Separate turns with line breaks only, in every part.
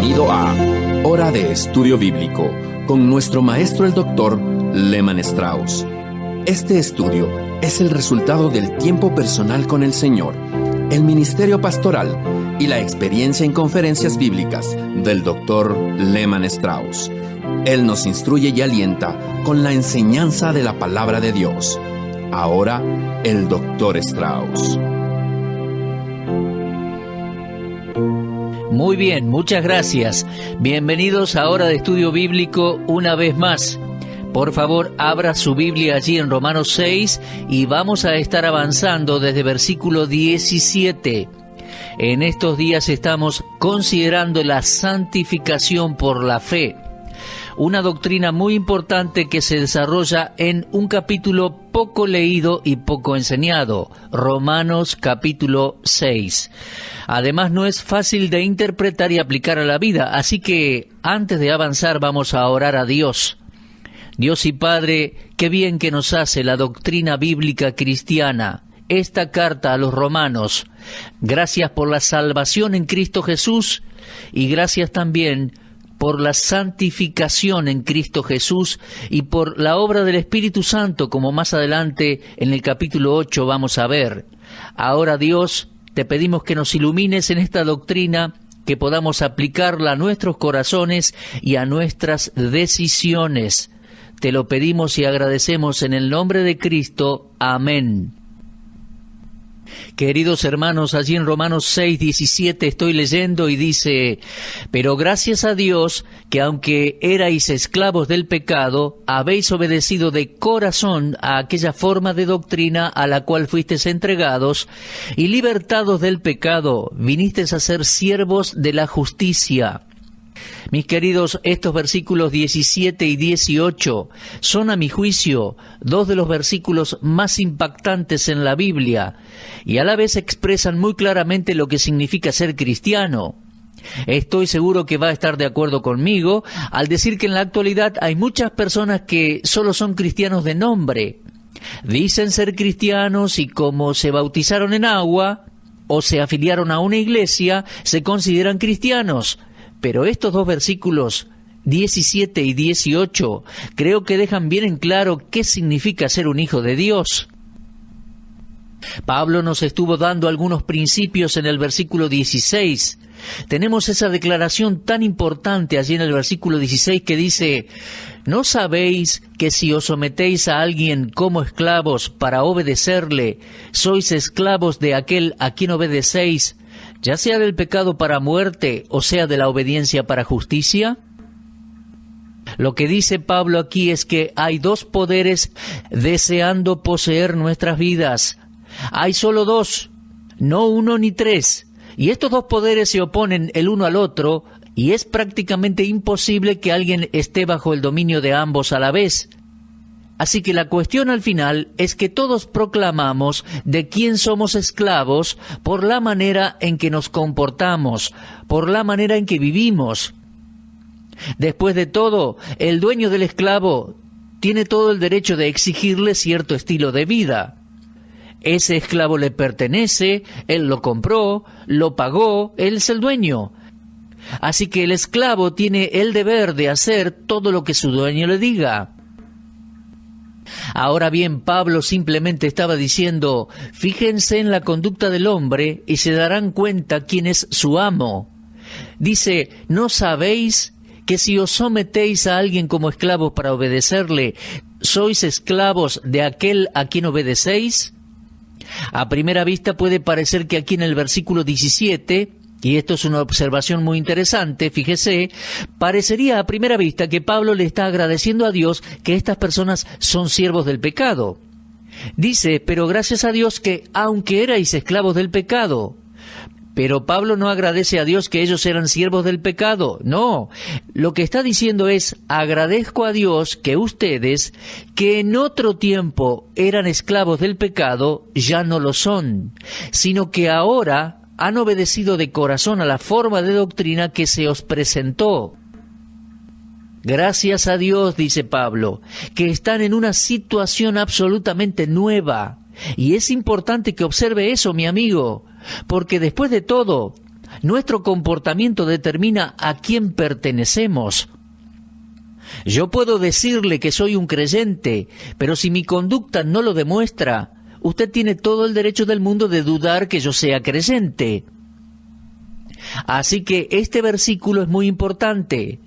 Bienvenido a Hora de Estudio Bíblico con nuestro maestro el Dr. Lehman Strauss. Este estudio es el resultado del tiempo personal con el Señor, el ministerio pastoral y la experiencia en conferencias bíblicas del Dr. Lehman Strauss. Él nos instruye y alienta con la enseñanza de la palabra de Dios. Ahora, el Dr. Strauss.
Muy bien, muchas gracias. Bienvenidos a Hora de Estudio Bíblico una vez más. Por favor, abra su Biblia allí en Romanos 6 y vamos a estar avanzando desde versículo 17. En estos días estamos considerando la santificación por la fe, una doctrina muy importante que se desarrolla en un capítulo poco leído y poco enseñado, Romanos capítulo 6. Además, no es fácil de interpretar y aplicar a la vida, así que antes de avanzar vamos a orar a Dios. Dios y Padre, qué bien que nos hace la doctrina bíblica cristiana, esta carta a los romanos. Gracias por la salvación en Cristo Jesús y gracias también por la santificación en Cristo Jesús y por la obra del Espíritu Santo, como más adelante en el capítulo 8 vamos a ver. Ahora, Dios, te pedimos que nos ilumines en esta doctrina, que podamos aplicarla a nuestros corazones y a nuestras decisiones. Te lo pedimos y agradecemos en el nombre de Cristo. Amén. Queridos hermanos, allí en Romanos 6:17 estoy leyendo y dice: pero gracias a Dios que aunque erais esclavos del pecado, habéis obedecido de corazón a aquella forma de doctrina a la cual fuisteis entregados, y libertados del pecado, vinisteis a ser siervos de la justicia. Mis queridos, estos versículos 17 y 18 son, a mi juicio, dos de los versículos más impactantes en la Biblia y a la vez expresan muy claramente lo que significa ser cristiano. Estoy seguro que va a estar de acuerdo conmigo al decir que en la actualidad hay muchas personas que solo son cristianos de nombre. Dicen ser cristianos y como se bautizaron en agua o se afiliaron a una iglesia, se consideran cristianos. Pero estos dos versículos, 17 y 18, creo que dejan bien en claro qué significa ser un hijo de Dios. Pablo nos estuvo dando algunos principios en el versículo 16. Tenemos esa declaración tan importante allí en el versículo 16 que dice: ¿no sabéis que si os sometéis a alguien como esclavos para obedecerle, sois esclavos de aquel a quien obedecéis, ya sea del pecado para muerte o sea de la obediencia para justicia? Lo que dice Pablo aquí es que hay dos poderes deseando poseer nuestras vidas. Hay solo dos, no uno ni tres. Y estos dos poderes se oponen el uno al otro y es prácticamente imposible que alguien esté bajo el dominio de ambos a la vez. Así que la cuestión al final es que todos proclamamos de quién somos esclavos por la manera en que nos comportamos, por la manera en que vivimos. Después de todo, el dueño del esclavo tiene todo el derecho de exigirle cierto estilo de vida. Ese esclavo le pertenece, él lo compró, lo pagó, él es el dueño. Así que el esclavo tiene el deber de hacer todo lo que su dueño le diga. Ahora bien, Pablo simplemente estaba diciendo: fíjense en la conducta del hombre y se darán cuenta quién es su amo. Dice: ¿no sabéis que si os sometéis a alguien como esclavos para obedecerle, sois esclavos de aquel a quien obedecéis? A primera vista puede parecer que aquí en el versículo 17, y esto es una observación muy interesante, fíjese, parecería a primera vista que Pablo le está agradeciendo a Dios que estas personas son siervos del pecado. Dice: pero gracias a Dios que aunque erais esclavos del pecado. Pero Pablo no agradece a Dios que ellos eran siervos del pecado. No, lo que está diciendo es: agradezco a Dios que ustedes, que en otro tiempo eran esclavos del pecado, ya no lo son, sino que ahora han obedecido de corazón a la forma de doctrina que se os presentó. Gracias a Dios, dice Pablo, que están en una situación absolutamente nueva. Y es importante que observe eso, mi amigo, porque después de todo, Nuestro comportamiento determina a quién pertenecemos. Yo puedo decirle que soy un creyente, pero si mi conducta no lo demuestra, usted tiene todo el derecho del mundo de dudar que yo sea creyente. Así que este versículo es muy importante.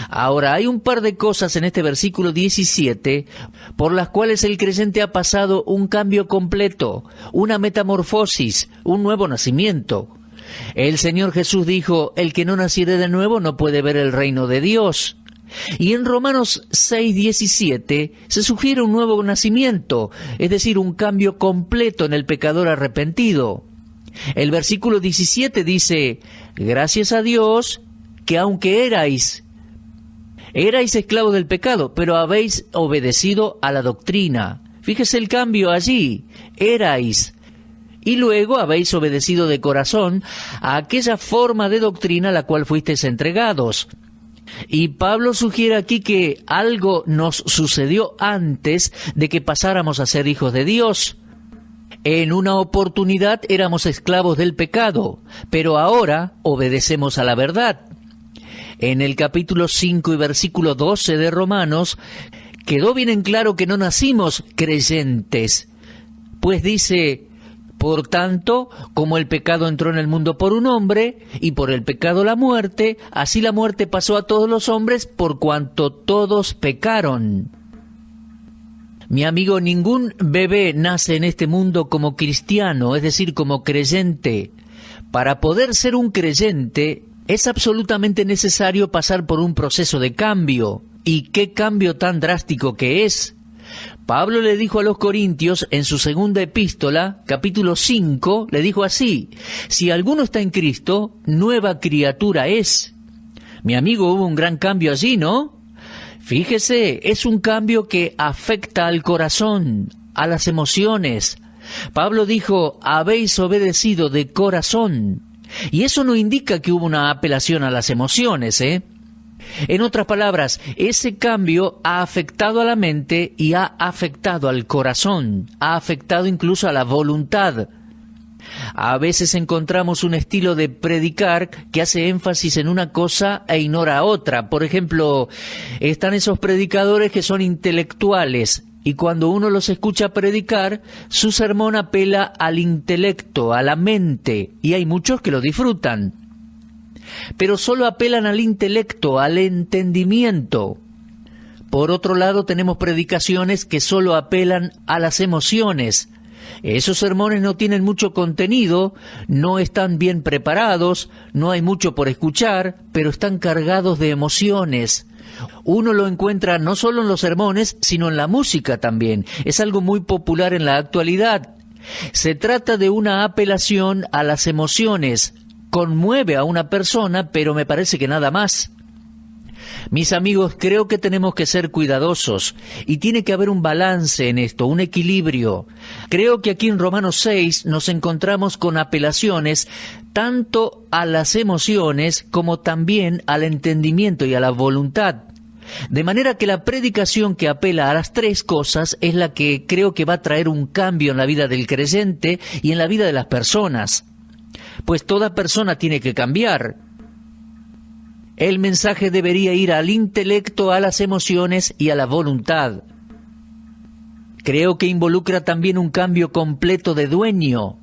Ahora, hay un par de cosas en este versículo 17 por las cuales el creyente ha pasado un cambio completo, una metamorfosis, un nuevo nacimiento. El Señor Jesús dijo, el que no naciere de nuevo no puede ver el reino de Dios. Y en Romanos 6:17 se sugiere un nuevo nacimiento, es decir, un cambio completo en el pecador arrepentido. El versículo 17 dice, gracias a Dios que aunque erais esclavos del pecado, pero habéis obedecido a la doctrina. Fíjese el cambio allí, erais, y luego habéis obedecido de corazón a aquella forma de doctrina a la cual fuisteis entregados. Y Pablo sugiere aquí que algo nos sucedió antes de que pasáramos a ser hijos de Dios. En una oportunidad éramos esclavos del pecado, pero ahora obedecemos a la verdad. En el capítulo 5 y versículo 12 de Romanos, quedó bien en claro que no nacimos creyentes, pues dice, por tanto, como el pecado entró en el mundo por un hombre, y por el pecado la muerte, así la muerte pasó a todos los hombres por cuanto todos pecaron. Mi amigo, ningún bebé nace en este mundo como cristiano, es decir, como creyente. Para poder ser un creyente, es absolutamente necesario pasar por un proceso de cambio. ¿Y qué cambio tan drástico que es? Pablo le dijo a los Corintios en su segunda epístola, capítulo 5, le dijo así, si alguno está en Cristo, nueva criatura es. Mi amigo, hubo un gran cambio allí, ¿no? Fíjese, es un cambio que afecta al corazón, a las emociones. Pablo dijo, habéis obedecido de corazón. Y eso no indica que hubo una apelación a las emociones, ¿eh? En otras palabras, ese cambio ha afectado a la mente y ha afectado al corazón, ha afectado incluso a la voluntad. A veces encontramos un estilo de predicar que hace énfasis en una cosa e ignora otra. Por ejemplo, están esos predicadores que son intelectuales y cuando uno los escucha predicar, su sermón apela al intelecto, a la mente, y hay muchos que lo disfrutan. Pero solo apelan al intelecto, al entendimiento. Por otro lado, tenemos predicaciones que solo apelan a las emociones. Esos sermones no tienen mucho contenido, no están bien preparados, no hay mucho por escuchar, pero están cargados de emociones. Uno lo encuentra no solo en los sermones, sino en la música también. Es algo muy popular en la actualidad. Se trata de una apelación a las emociones. Conmueve a una persona, pero me parece que nada más. Mis amigos, creo que tenemos que ser cuidadosos y tiene que haber un balance en esto, un equilibrio. Creo que aquí en Romanos 6 nos encontramos con apelaciones tanto a las emociones como también al entendimiento y a la voluntad. De manera que la predicación que apela a las tres cosas es la que creo que va a traer un cambio en la vida del creyente y en la vida de las personas. Pues toda persona tiene que cambiar. El mensaje debería ir al intelecto, a las emociones y a la voluntad. Creo que involucra también un cambio completo de dueño.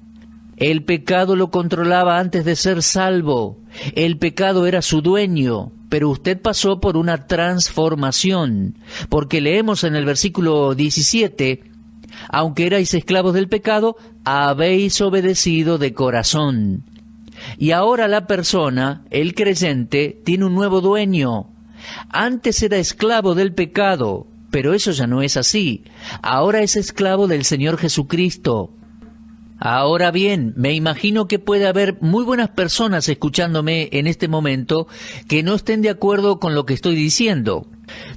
El pecado lo controlaba antes de ser salvo. El pecado era su dueño, pero usted pasó por una transformación, porque leemos en el versículo 17, aunque erais esclavos del pecado, habéis obedecido de corazón. Y ahora la persona, el creyente, tiene un nuevo dueño. Antes era esclavo del pecado, pero eso ya no es así. Ahora es esclavo del Señor Jesucristo. Ahora bien, me imagino que puede haber muy buenas personas escuchándome en este momento que no estén de acuerdo con lo que estoy diciendo.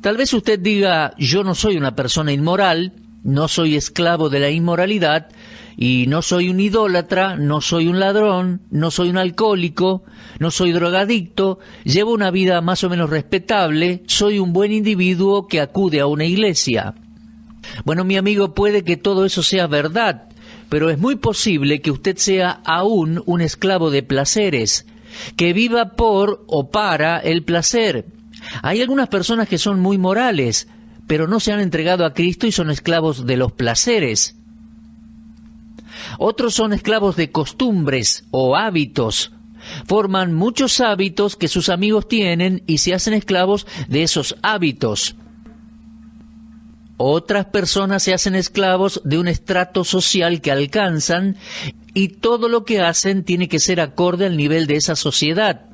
Tal vez usted diga, yo no soy una persona inmoral, no soy esclavo de la inmoralidad, y no soy un idólatra, no soy un ladrón, no soy un alcohólico, no soy drogadicto, llevo una vida más o menos respetable, soy un buen individuo que acude a una iglesia. Bueno, mi amigo, puede que todo eso sea verdad, pero es muy posible que usted sea aún un esclavo de placeres, que viva por o para el placer. Hay algunas personas que son muy morales, pero no se han entregado a Cristo y son esclavos de los placeres. Otros son esclavos de costumbres o hábitos. Forman muchos hábitos que sus amigos tienen y se hacen esclavos de esos hábitos. Otras personas se hacen esclavos de un estrato social que alcanzan y todo lo que hacen tiene que ser acorde al nivel de esa sociedad.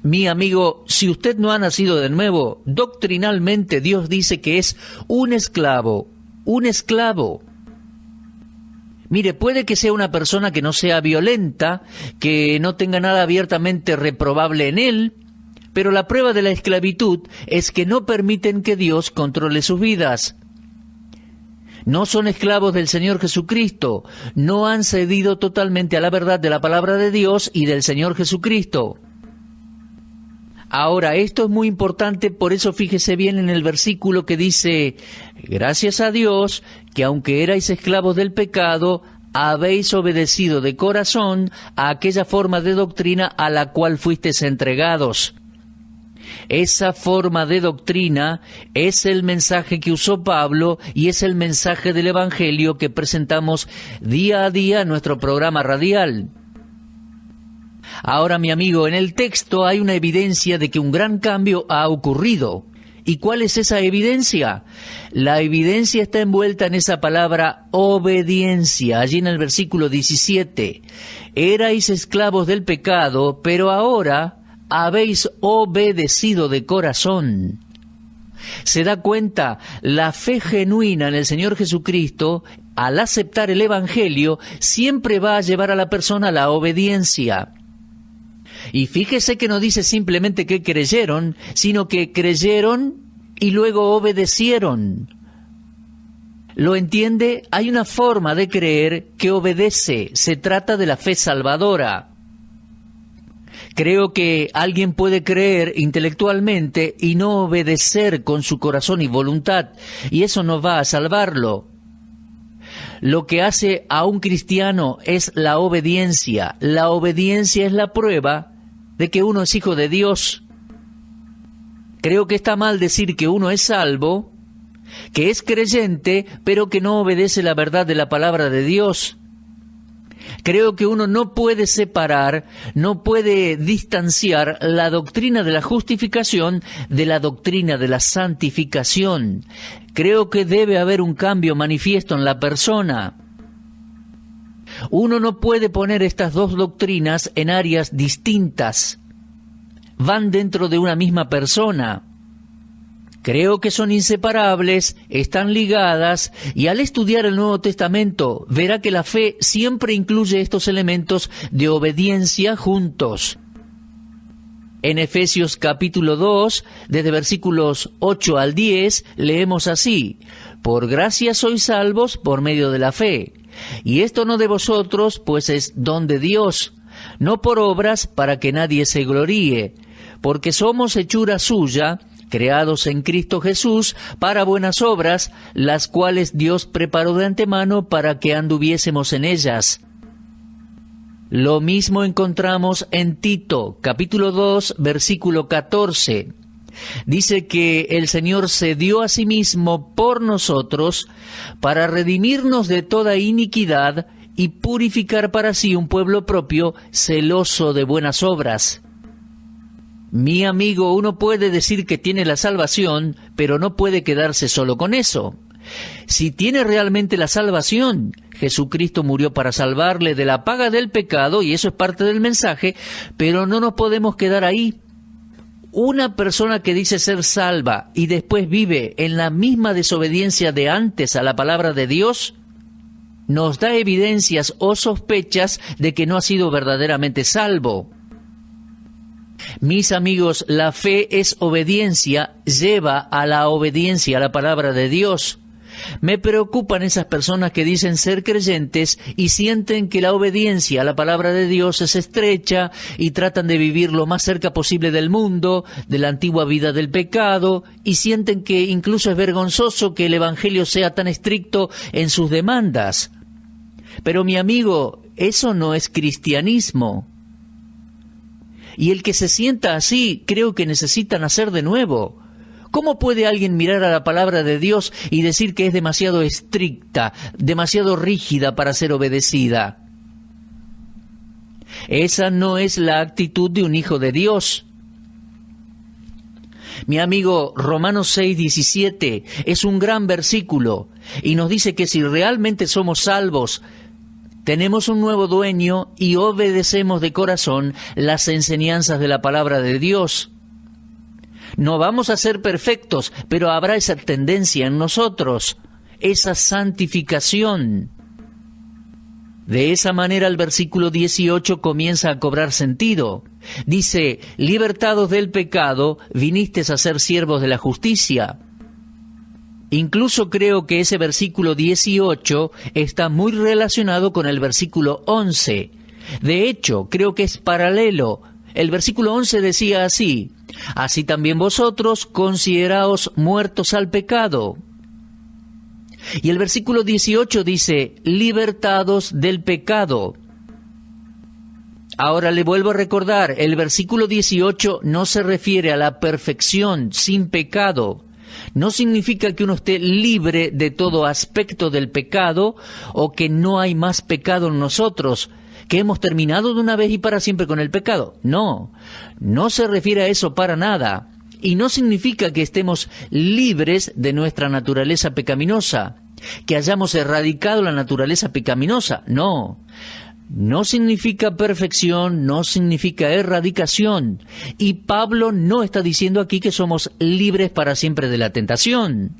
Mi amigo, si usted no ha nacido de nuevo, doctrinalmente Dios dice que es un esclavo, un esclavo. Mire, puede que sea una persona que no sea violenta, que no tenga nada abiertamente reprobable en él, pero la prueba de la esclavitud es que no permiten que Dios controle sus vidas. No son esclavos del Señor Jesucristo, no han cedido totalmente a la verdad de la palabra de Dios y del Señor Jesucristo. Ahora, esto es muy importante, por eso fíjese bien en el versículo que dice: gracias a Dios, que aunque erais esclavos del pecado, habéis obedecido de corazón a aquella forma de doctrina a la cual fuisteis entregados. Esa forma de doctrina es el mensaje que usó Pablo y es el mensaje del Evangelio que presentamos día a día en nuestro programa radial. Ahora, mi amigo, en el texto hay una evidencia de que un gran cambio ha ocurrido. ¿Y cuál es esa evidencia? La evidencia está envuelta en esa palabra obediencia, allí en el versículo 17. Erais esclavos del pecado, pero ahora habéis obedecido de corazón. ¿Se da cuenta? La fe genuina en el Señor Jesucristo, al aceptar el Evangelio, siempre va a llevar a la persona a la obediencia. Y fíjese que no dice simplemente que creyeron, sino que creyeron y luego obedecieron. ¿Lo entiende? Hay una forma de creer que obedece. Se trata de la fe salvadora. Creo que alguien puede creer intelectualmente y no obedecer con su corazón y voluntad, y eso no va a salvarlo. Lo que hace a un cristiano es la obediencia. La obediencia es la prueba de que uno es hijo de Dios. Creo que está mal decir que uno es salvo, que es creyente, pero que no obedece la verdad de la palabra de Dios. Creo que uno no puede separar, no puede distanciar la doctrina de la justificación de la doctrina de la santificación. Creo que debe haber un cambio manifiesto en la persona. Uno no puede poner estas dos doctrinas en áreas distintas. Van dentro de una misma persona. Creo que son inseparables, están ligadas, y al estudiar el Nuevo Testamento verá que la fe siempre incluye estos elementos de obediencia juntos. En Efesios capítulo 2, desde versículos 8 al 10, leemos así: por gracia sois salvos por medio de la fe, y esto no de vosotros, pues es don de Dios, no por obras para que nadie se gloríe, porque somos hechura suya, creados en Cristo Jesús para buenas obras, las cuales Dios preparó de antemano para que anduviésemos en ellas. Lo mismo encontramos en Tito, capítulo 2, versículo 14. Dice que el Señor se dio a sí mismo por nosotros para redimirnos de toda iniquidad y purificar para sí un pueblo propio, celoso de buenas obras. Mi amigo, uno puede decir que tiene la salvación, pero no puede quedarse solo con eso. Si tiene realmente la salvación, Jesucristo murió para salvarle de la paga del pecado, y eso es parte del mensaje, pero no nos podemos quedar ahí. Una persona que dice ser salva y después vive en la misma desobediencia de antes a la palabra de Dios, nos da evidencias o sospechas de que no ha sido verdaderamente salvo. Mis amigos, la fe es obediencia, lleva a la obediencia a la palabra de Dios. Me preocupan esas personas que dicen ser creyentes y sienten que la obediencia a la palabra de Dios es estrecha y tratan de vivir lo más cerca posible del mundo, de la antigua vida del pecado, y sienten que incluso es vergonzoso que el Evangelio sea tan estricto en sus demandas. Pero mi amigo, eso no es cristianismo. Y el que se sienta así, creo que necesita nacer de nuevo. ¿Cómo puede alguien mirar a la palabra de Dios y decir que es demasiado estricta, demasiado rígida para ser obedecida? Esa no es la actitud de un hijo de Dios. Mi amigo, Romanos 6:17 es un gran versículo y nos dice que si realmente somos salvos, tenemos un nuevo dueño y obedecemos de corazón las enseñanzas de la palabra de Dios. No vamos a ser perfectos, pero habrá esa tendencia en nosotros, esa santificación. De esa manera el versículo 18 comienza a cobrar sentido. Dice, libertados del pecado, vinisteis a ser siervos de la justicia. Incluso creo que ese versículo 18 está muy relacionado con el versículo 11. De hecho, creo que es paralelo. El versículo 11 decía así, así también vosotros consideraos muertos al pecado. Y el versículo 18 dice, libertados del pecado. Ahora le vuelvo a recordar, el versículo 18 no se refiere a la perfección sin pecado. No significa que uno esté libre de todo aspecto del pecado o que no hay más pecado en nosotros, que hemos terminado de una vez y para siempre con el pecado. No, no se refiere a eso para nada. Y no significa que estemos libres de nuestra naturaleza pecaminosa, que hayamos erradicado la naturaleza pecaminosa. No, no significa perfección, no significa erradicación. Y Pablo no está diciendo aquí que somos libres para siempre de la tentación.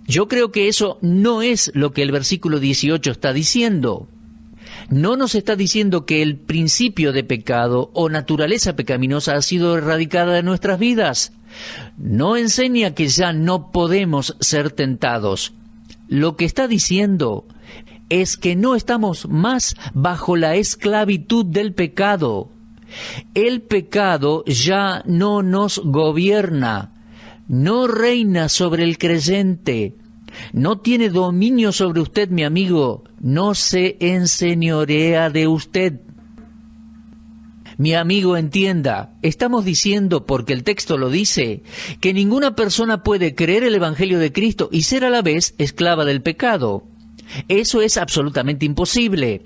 Yo creo que eso no es lo que el versículo 18 está diciendo. No nos está diciendo que el principio de pecado o naturaleza pecaminosa ha sido erradicada de nuestras vidas. No enseña que ya no podemos ser tentados. Lo que está diciendo es que no estamos más bajo la esclavitud del pecado. El pecado ya no nos gobierna, no reina sobre el creyente. No tiene dominio sobre usted, mi amigo, no se enseñorea de usted. Mi amigo, entienda, estamos diciendo, porque el texto lo dice, que ninguna persona puede creer el Evangelio de Cristo y ser a la vez esclava del pecado. Eso es absolutamente imposible.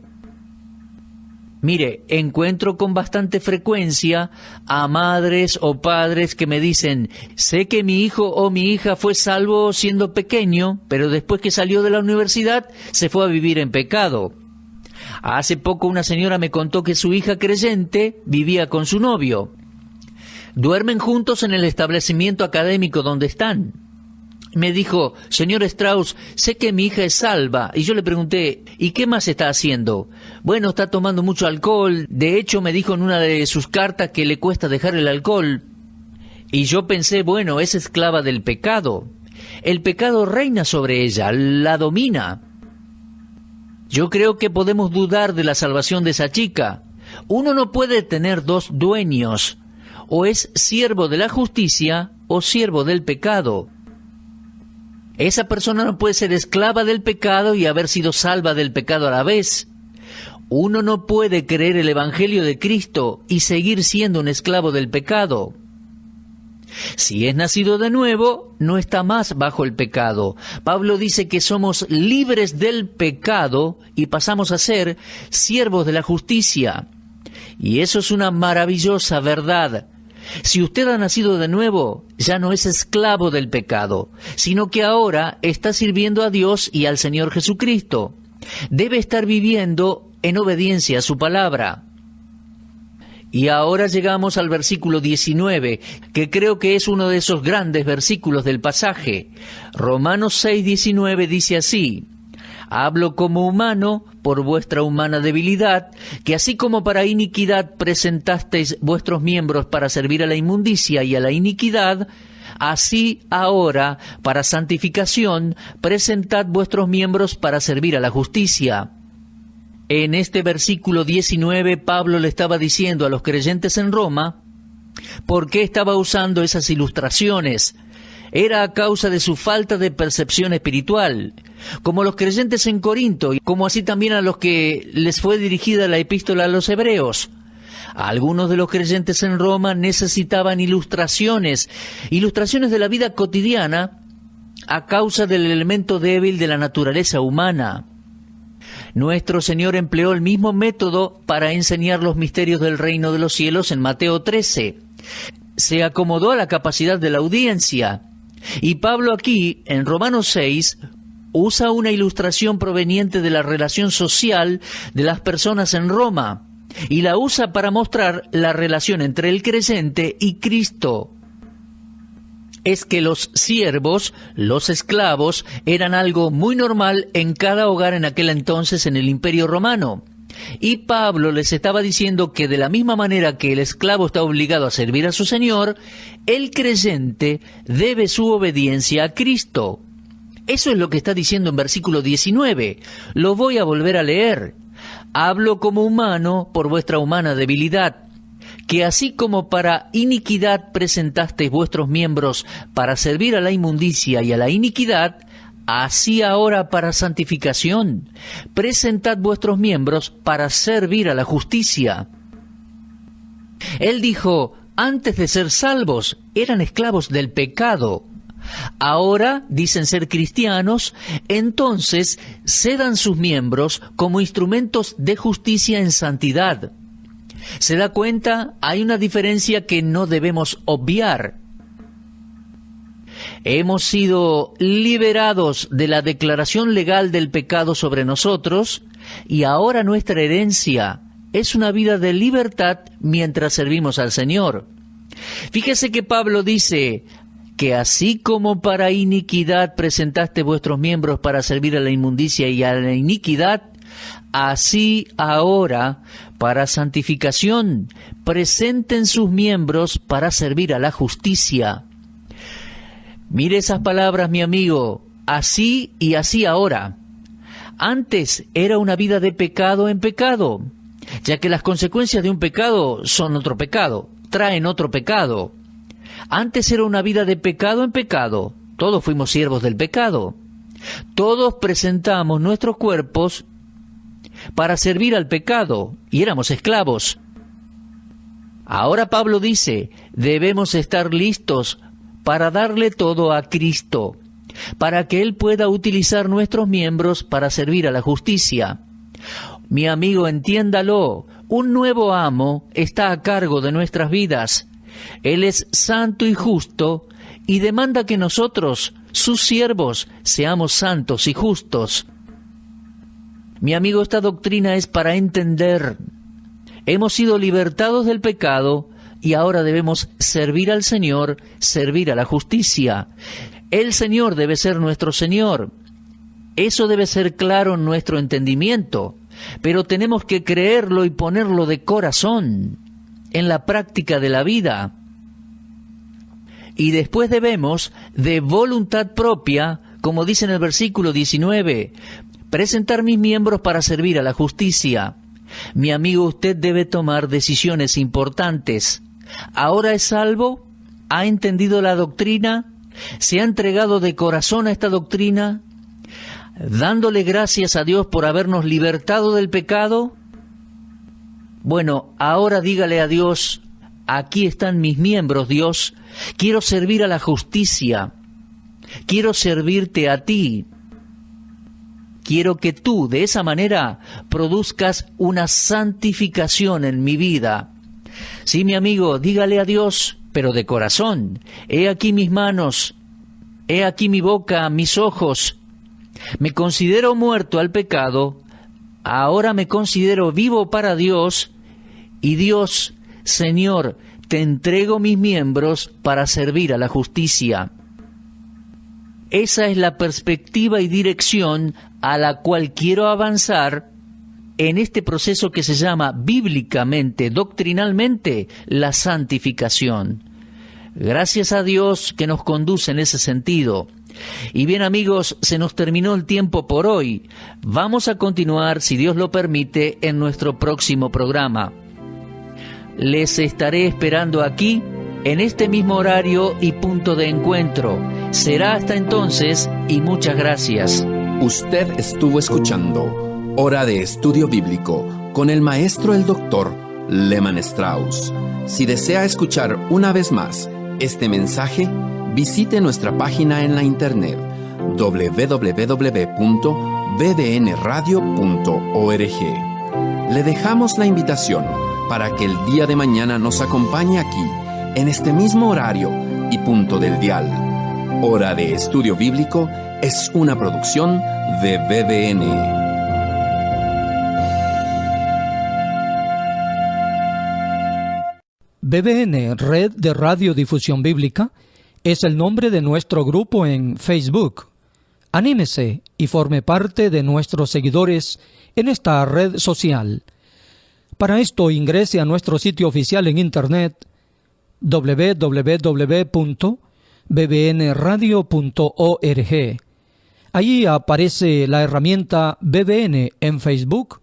Mire, encuentro con bastante frecuencia a madres o padres que me dicen, sé que mi hijo o mi hija fue salvo siendo pequeño, pero después que salió de la universidad se fue a vivir en pecado. Hace poco una señora me contó que su hija creyente vivía con su novio. Duermen juntos en el establecimiento académico donde están. Me dijo, señor Strauss, sé que mi hija es salva. Y yo le pregunté, ¿y qué más está haciendo? Bueno, está tomando mucho alcohol. De hecho, me dijo en una de sus cartas que le cuesta dejar el alcohol. Y yo pensé, bueno, es esclava del pecado. El pecado reina sobre ella, la domina. Yo creo que podemos dudar de la salvación de esa chica. Uno no puede tener dos dueños. O es siervo de la justicia o siervo del pecado. Esa persona no puede ser esclava del pecado y haber sido salva del pecado a la vez. Uno no puede creer el Evangelio de Cristo y seguir siendo un esclavo del pecado. Si es nacido de nuevo, no está más bajo el pecado. Pablo dice que somos libres del pecado y pasamos a ser siervos de la justicia. Y eso es una maravillosa verdad. Si usted ha nacido de nuevo, ya no es esclavo del pecado, sino que ahora está sirviendo a Dios y al Señor Jesucristo. Debe estar viviendo en obediencia a su palabra. Y ahora llegamos al versículo 19, que creo que es uno de esos grandes versículos del pasaje. Romanos 6:19 dice así: hablo como humano por vuestra humana debilidad, que así como para iniquidad presentasteis vuestros miembros para servir a la inmundicia y a la iniquidad, así ahora, para santificación, presentad vuestros miembros para servir a la justicia. En este versículo 19, Pablo le estaba diciendo a los creyentes en Roma por qué estaba usando esas ilustraciones. Era a causa de su falta de percepción espiritual, como los creyentes en Corinto, y como así también a los que les fue dirigida la epístola a los hebreos. Algunos de los creyentes en Roma necesitaban ilustraciones de la vida cotidiana a causa del elemento débil de la naturaleza humana. Nuestro Señor empleó el mismo método para enseñar los misterios del reino de los cielos en Mateo 13. Se acomodó a la capacidad de la audiencia. Y Pablo aquí, en Romanos 6, usa una ilustración proveniente de la relación social de las personas en Roma, y la usa para mostrar la relación entre el creyente y Cristo. Es que los siervos, los esclavos, eran algo muy normal en cada hogar en aquel entonces en el Imperio Romano. Y Pablo les estaba diciendo que de la misma manera que el esclavo está obligado a servir a su señor, el creyente debe su obediencia a Cristo. Eso es lo que está diciendo en versículo 19. Lo voy a volver a leer. Hablo como humano por vuestra humana debilidad, que así como para iniquidad presentasteis vuestros miembros para servir a la inmundicia y a la iniquidad, así ahora para santificación, presentad vuestros miembros para servir a la justicia. Él dijo, antes de ser salvos, eran esclavos del pecado. Ahora dicen ser cristianos, entonces cedan sus miembros como instrumentos de justicia en santidad. ¿Se da cuenta? Hay una diferencia que no debemos obviar. Hemos sido liberados de la declaración legal del pecado sobre nosotros y ahora nuestra herencia es una vida de libertad mientras servimos al Señor. Fíjese que Pablo dice que así como para iniquidad presentaste vuestros miembros para servir a la inmundicia y a la iniquidad, así ahora, para santificación, presenten sus miembros para servir a la justicia. Mire esas palabras, mi amigo, así y así ahora. Antes era una vida de pecado en pecado, ya que las consecuencias de un pecado son otro pecado, traen otro pecado. Antes era una vida de pecado en pecado, todos fuimos siervos del pecado. Todos presentamos nuestros cuerpos para servir al pecado y éramos esclavos. Ahora Pablo dice, debemos estar listos para darle todo a Cristo, para que Él pueda utilizar nuestros miembros para servir a la justicia. Mi amigo, entiéndalo, un nuevo amo está a cargo de nuestras vidas. Él es santo y justo y demanda que nosotros, sus siervos, seamos santos y justos. Mi amigo, esta doctrina es para entender. Hemos sido libertados del pecado y ahora debemos servir al Señor, servir a la justicia. El Señor debe ser nuestro Señor. Eso debe ser claro en nuestro entendimiento, pero tenemos que creerlo y ponerlo de corazón en la práctica de la vida. Y después debemos, de voluntad propia, como dice en el versículo 19, presentar mis miembros para servir a la justicia. Mi amigo, usted debe tomar decisiones importantes. ¿Ahora es salvo? ¿Ha entendido la doctrina? ¿Se ha entregado de corazón a esta doctrina? ¿Dándole gracias a Dios por habernos libertado del pecado? Bueno, ahora dígale a Dios, aquí están mis miembros, Dios. Quiero servir a la justicia. Quiero servirte a ti. Quiero que tú, de esa manera, produzcas una santificación en mi vida. Sí, mi amigo, dígale a Dios, pero de corazón. He aquí mis manos, he aquí mi boca, mis ojos. Me considero muerto al pecado, ahora me considero vivo para Dios, y Dios, Señor, te entrego mis miembros para servir a la justicia. Esa es la perspectiva y dirección a la cual quiero avanzar en este proceso que se llama bíblicamente, doctrinalmente, la santificación. Gracias a Dios que nos conduce en ese sentido. Y bien, amigos, se nos terminó el tiempo por hoy. Vamos a continuar, si Dios lo permite, en nuestro próximo programa. Les estaré esperando aquí, en este mismo horario y punto de encuentro. Será hasta entonces y muchas gracias.
Usted estuvo escuchando Hora de Estudio Bíblico con el maestro el doctor Lehman Strauss. Si desea escuchar una vez más este mensaje, visite nuestra página en la internet www.bbnradio.org. Le dejamos la invitación para que el día de mañana nos acompañe aquí, en este mismo horario y punto del dial. Hora de Estudio Bíblico es una producción de BBN.
BBN, Red de Radiodifusión Bíblica, es el nombre de nuestro grupo en Facebook. Anímese y forme parte de nuestros seguidores en esta red social. Para esto ingrese a nuestro sitio oficial en internet www.bbnradio.org. Allí aparece la herramienta BBN en Facebook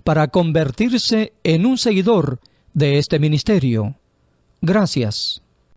para convertirse en un seguidor de este ministerio. Gracias.